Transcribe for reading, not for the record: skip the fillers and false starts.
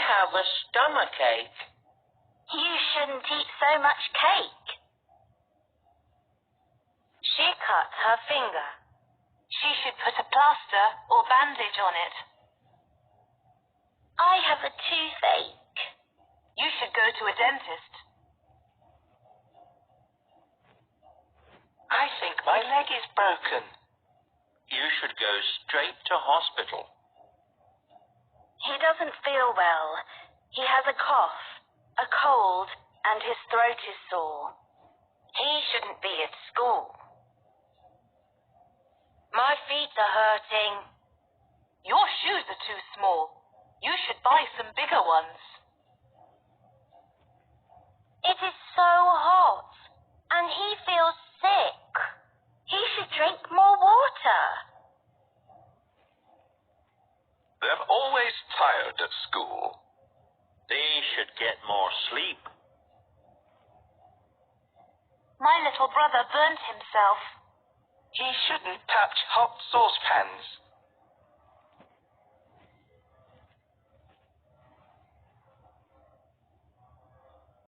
have a stomachache. You shouldn't eat so much cake. She cut her finger. She should put a plaster or bandage on it. I have a toothache. You should go to a dentist. I think my leg is broken. You should go straight to hospital. He doesn't feel well. He has a cough, a cold, and his throat is sore. He shouldn't be at school. My feet are hurting. Your shoes are too small. You should buy some bigger ones. It is so hot, and he feels sick. He should drink more water. They're always tired at school. They should get more sleep. My little brother burnt himself. He shouldn't touch hot saucepans.